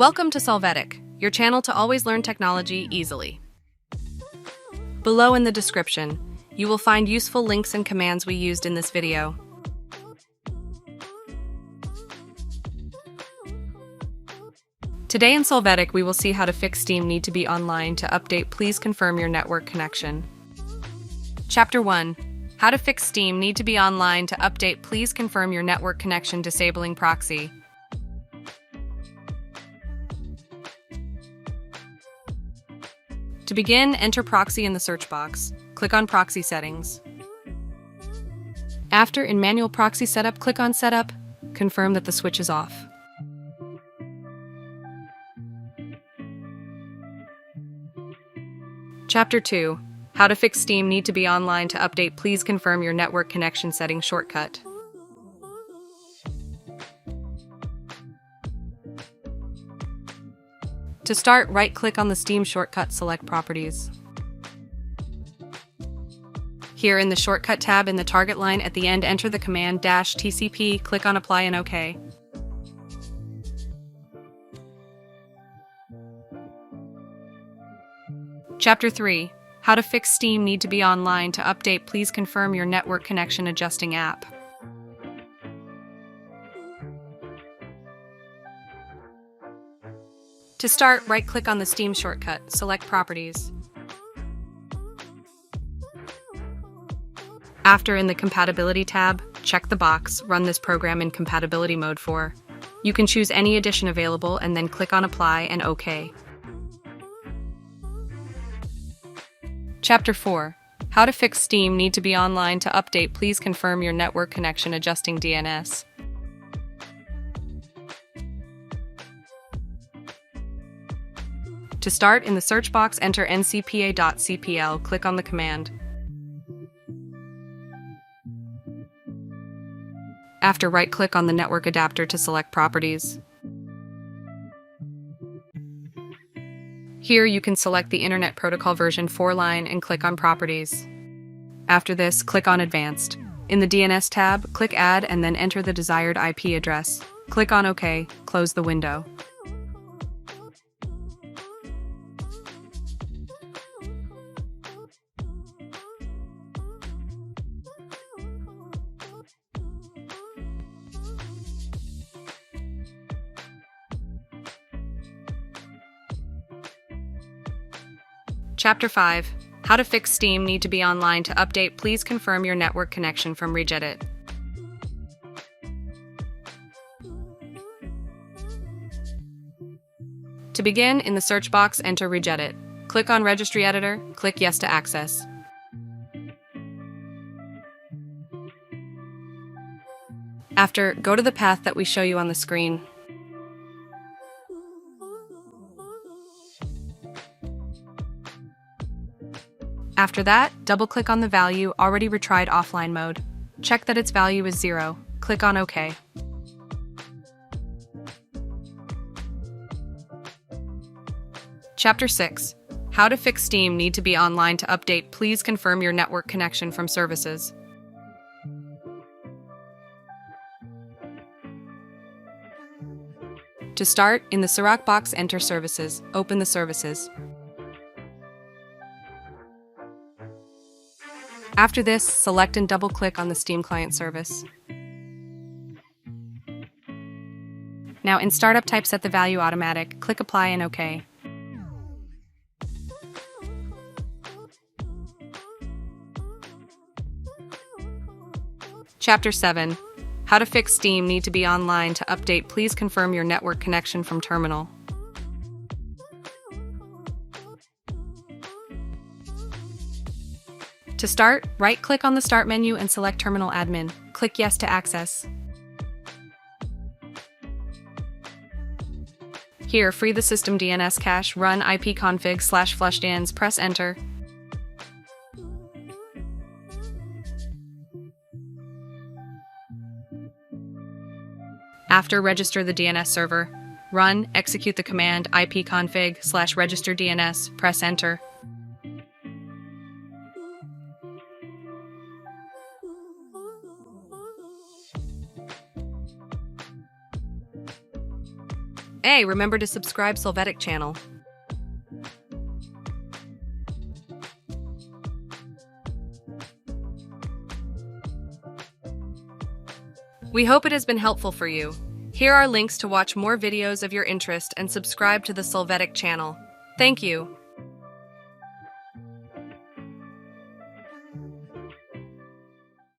Welcome to Solvetic, your channel to always learn technology easily. Below in the description, you will find useful links and commands we used in this video. Today in Solvetic, we will see how to fix Steam need to be online to update. Please confirm your network connection. Chapter 1. How to fix Steam need to be online to update. Please confirm your network connection. Disabling proxy. To begin, enter proxy in the search box. Click on Proxy Settings. After, in Manual Proxy Setup, click on Setup. Confirm that the switch is off. Chapter 2. How to fix Steam need to be online to update. Please confirm your network connection settings. Shortcut. To start, right-click on the Steam shortcut, select Properties. Here in the Shortcut tab in the target line at the end, enter the command -tcp, click on Apply and OK. Chapter 3. How to fix Steam need to be online to update. Please confirm your network connection. Adjusting app. To start, right-click on the Steam shortcut, select Properties. After, in the Compatibility tab, check the box Run this program in compatibility mode for. You can choose any edition available and then click on Apply and OK. Chapter 4. How to fix Steam need to be online to update. Please confirm your network connection. Adjusting DNS. To start, in the search box, enter ncpa.cpl, click on the command. After, right-click on the network adapter to select Properties. Here, you can select the Internet Protocol version 4 line and click on Properties. After this, click on Advanced. In the DNS tab, click Add and then enter the desired IP address. Click on OK, close the window. Chapter 5. How to fix Steam need to be online to update. Please confirm your network connection from Regedit. To begin, in the search box, enter Regedit. Click on Registry Editor, click Yes to access. After, go to the path that we show you on the screen. After that, double-click on the value already retried offline mode. Check that its value is 0. Click on OK. Chapter 6. How to fix Steam need to be online to update. Please confirm your network connection from services. To start, in the Sirac box, enter Services. Open the Services. After this, select and double-click on the Steam client service. Now, in Startup type, set the value Automatic. Click Apply and OK. Chapter 7. How to fix Steam need to be online to update. Please confirm your network connection from terminal. To start, right-click on the Start menu and select Terminal Admin. Click Yes to access. Here, free the system DNS cache, run ipconfig/flushdans, press Enter. After, register the DNS server. Run, execute the command ipconfig/register DNS, press Enter. Hey, remember to subscribe Solvetic channel. We hope it has been helpful for you. Here are links to watch more videos of your interest and subscribe to the Solvetic channel. Thank you.